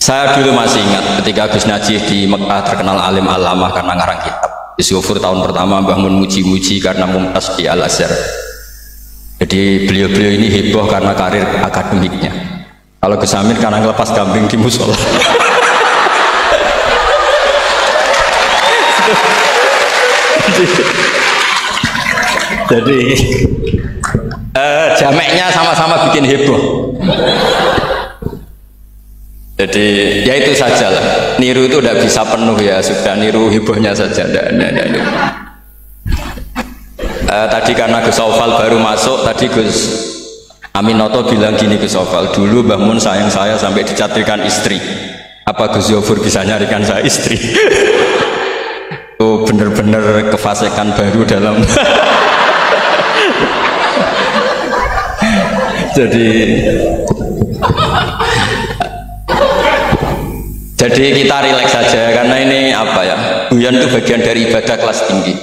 Saya dulu masih ingat ketika Gus Najih di Mekah terkenal alim alamah karena ngarang kitab. Gus Gofur tahun pertama Mbah Mun muji-muji karena mumtaz di Al-Azhar. Jadi beliau-beliau ini heboh karena karir akademiknya. Kalau Gus Amin karena ngelepas kambing di musola. Jadi jameknya sama-sama bikin heboh. Jadi ya itu saja lah. Niru itu tidak bisa penuh ya, sudah niru hebohnya saja. Tadi karena Gus Aufal baru masuk, tadi Gus Aminoto bilang gini, Gus Aufal, dulu Mbah Mun sayang saya sampai dicatirkan istri. Apa Gus Gofur bisa nyarikan saya istri? Itu bener-bener kefasikan baru dalam. Jadi kita rileks saja karena ini apa ya, guyon itu bagian dari ibadah kelas tinggi.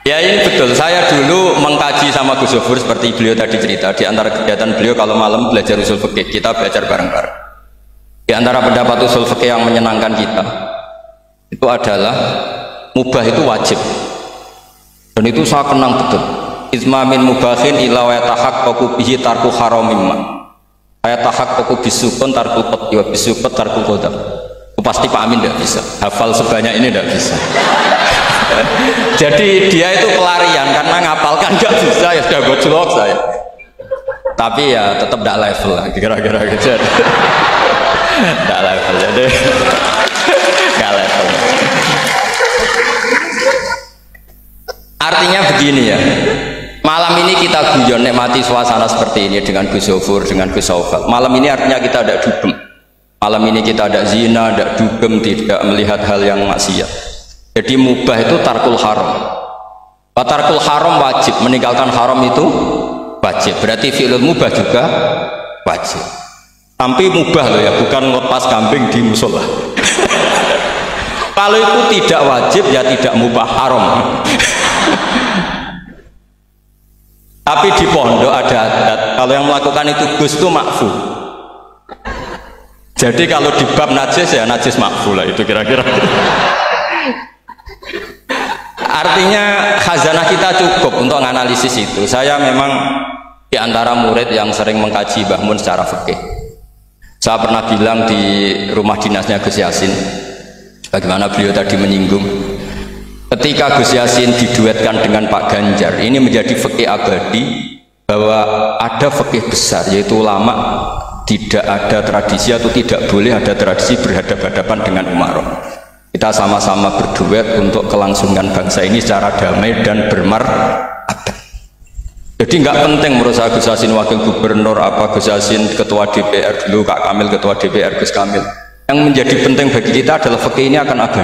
Ya ini betul, saya dulu mengkaji sama Gus Gofur seperti beliau tadi cerita. Di antara kegiatan beliau kalau malam belajar usul fikih, kita belajar bareng-bareng. Di antara pendapat usul fikih yang menyenangkan kita itu adalah mubah itu wajib, dan itu saya kenang betul. Izma min mubahin ila wa yatahaqqaqu bihi tarku haramimma. Ayatahaqqaqu bisukun tarku qad wa bisukun tarku qadam. Pasti Pak Amin tidak bisa hafal sebanyak ini, tidak bisa. Jadi dia itu pelarian karena ngapalkan nggak bisa, ya sudah gojlok saya. Tapi ya tetap tidak level lah, kira-kira gitu. Tidak level, jadi nggak level. Artinya begini ya, malam ini kita guyon nikmati suasana seperti ini dengan Gus Gofur, dengan Gus Aufal. Malam ini artinya kita ada dugem. Malam ini kita ada zina, ada dugem, tidak melihat hal yang maksiat. Jadi mubah itu tarkul haram. Tarkul haram wajib, meninggalkan haram itu wajib. Berarti fi'lul mubah juga wajib. Tapi mubah loh ya, bukan lepas kambing di musola. Kalau itu tidak wajib ya tidak mubah, haram. Tapi di pondok ada adat, kalau yang melakukan itu Gus itu makfu. Jadi kalau di bab najis ya najis makfu lah, itu kira-kira. Artinya khazanah kita cukup untuk menganalisis itu. Saya memang di antara murid yang sering mengkaji Mbah Mun secara fikih. Saya pernah bilang di rumah dinasnya Gus Yasin, bagaimana beliau tadi menyinggung, ketika Gus Yasin diduetkan dengan Pak Ganjar, ini menjadi fikih abadi bahwa ada fikih besar, yaitu ulama tidak ada tradisi atau tidak boleh ada tradisi berhadapan-hadapan dengan umarok. Kita sama-sama berduet untuk kelangsungan bangsa ini secara damai dan bermartabat. Jadi nggak penting menurut saya Gus Yasin wakil gubernur, apa Gus Yasin ketua DPR dulu, Kak Kamil ketua DPR, Gus Kamil. Yang menjadi penting bagi kita adalah fikih ini akan abadi.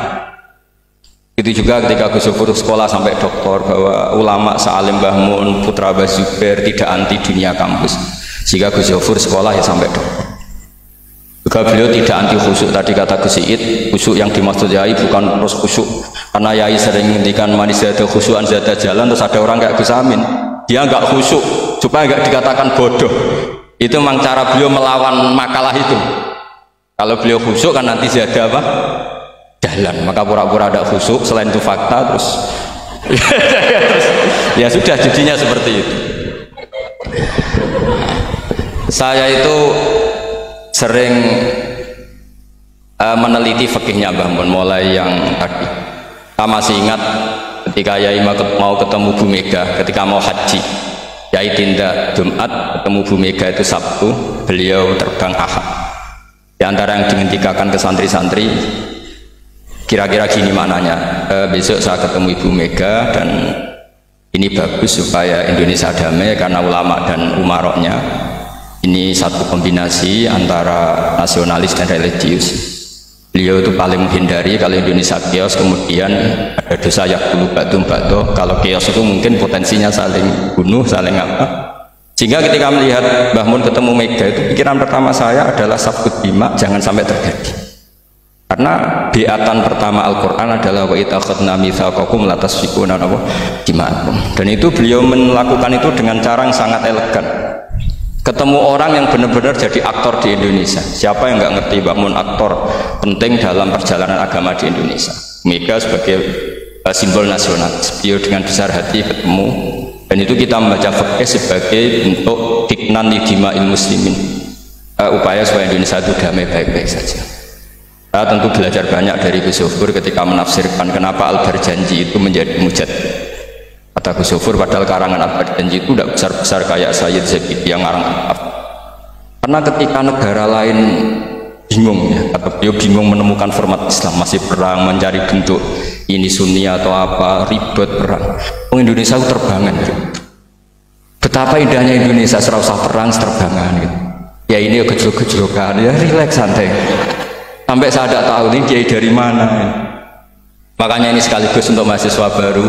Itu juga ketika Gus Gofur sekolah sampai doktor, bahwa ulama sealim Mbah Mun, putra Mbah Zubair tidak anti dunia kampus. Jika Gus Gofur sekolah ya sampai doktor. Juga beliau tidak anti khusyuk. Tadi kata Gus Iid, khusyuk yang dimaksud Yai bukan terus khusyuk. Karena Yai sering menghentikan manis ada khusyuan zada jalan, terus ada orang kayak Gus Amin, dia nggak khusyuk supaya nggak dikatakan bodoh. Itu memang cara beliau melawan makalah itu. Kalau beliau khusyuk kan nanti zada apa? Jalan, maka pura-pura ada khusyuk, selain itu fakta terus ya sudah jadinya seperti itu. Saya itu sering meneliti fikihnya Mbah Mun, mulai yang tadi. Saya masih ingat ketika Yai mau ketemu Bu Mega ketika mau haji. Yai tindak Jumat, ketemu Bu Mega itu Sabtu, beliau terbang Ahad. Di antara yang dihentikan ke santri-santri, kira-kira gini maknanya, besok saya ketemu Ibu Mega dan ini bagus supaya Indonesia damai karena ulama dan umaroknya ini satu kombinasi antara nasionalis dan religius. Beliau itu paling menghindari kalau Indonesia chaos, kemudian ada dosa yang dulu batu. Kalau chaos itu mungkin potensinya saling bunuh, saling apa. Sehingga ketika melihat Mbah Mun ketemu Mega itu pikiran pertama saya adalah sabkut bima, jangan sampai terjadi. Karena biatan pertama Al-Quran adalah wa itakhadna mitsaqakum la tasfikuna dima'akum. Dan itu beliau melakukan itu dengan cara yang sangat elegan. ketemu orang yang benar-benar jadi aktor di Indonesia. Siapa yang nggak ngerti Mbah Mun aktor penting dalam perjalanan agama di Indonesia. Mega sebagai simbol nasional, beliau dengan besar hati ketemu, dan itu kita membaca fikih sebagai bentuk hiknan lidima'il muslimin, upaya supaya Indonesia itu damai baik-baik saja. Saya tentu belajar banyak dari Gus Zofur ketika menafsirkan kenapa Al-Barjanji itu menjadi mujad. Kata Gus Zofur, padahal karangan Al-Barjanji itu tidak besar-besar kayak Sayyid Zabidi yang ngarang kitab. Karena ketika negara lain bingung, ya, kata beliau bingung menemukan format Islam, masih perang mencari bentuk ini Sunni atau apa, ribet perang. Indonesia itu terbangan. Gitu. Betapa indahnya Indonesia, serasa perang terbangan. Gitu. Ya ini gejolak-gejolakan, ya rileks santai. Sampai saya tidak tahu ini kiai dari mana. Ya. Makanya ini sekaligus untuk mahasiswa baru,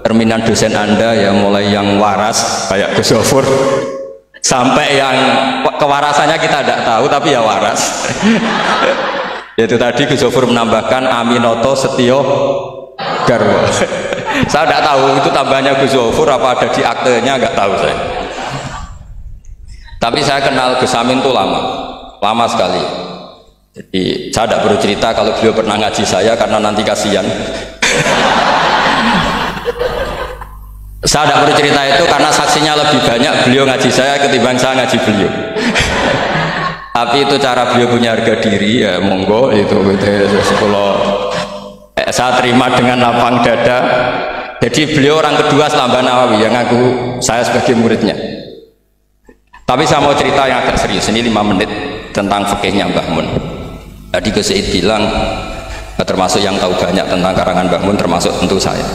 terminan dosen Anda ya, mulai yang waras kayak Gus Zofur sampai yang kewarasannya kita tidak tahu tapi ya waras. Yaitu tadi Gus Zofur menambahkan Aminoto Setio Garwo. Saya tidak tahu itu tambahnya Gus Zofur apa ada di aktenya, nggak tahu saya. Tapi saya kenal Gus Amin itu lama sekali. Jadi saya tidak perlu cerita kalau beliau pernah ngaji saya karena nanti kasihan. Saya tidak perlu cerita itu karena saksinya lebih banyak beliau ngaji saya ketimbang saya ngaji beliau. Tapi itu cara beliau punya harga diri, ya monggo itu kalau saya terima dengan lapang dada. Jadi beliau orang kedua setelah Mbah Nawawi yang ngaku saya sebagai muridnya. Tapi saya mau cerita yang agak serius, ini 5 menit tentang fikihnya Mbah Mun. Tadi Gus Said bilang termasuk yang tahu banyak tentang karangan Mbah Mun termasuk tentu saya,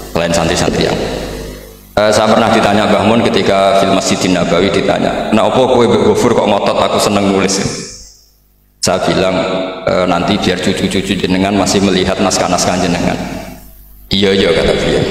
selain santri-santri yang saya pernah ditanya Mbah Mun ketika film Masjidin Nabawi, ditanya kenapa kowe Mbak Gofur kok ngotot aku seneng nulis. Saya bilang nanti biar cucu-cucu jenengan masih melihat naskah-naskah jenengan. Iya kata beliau.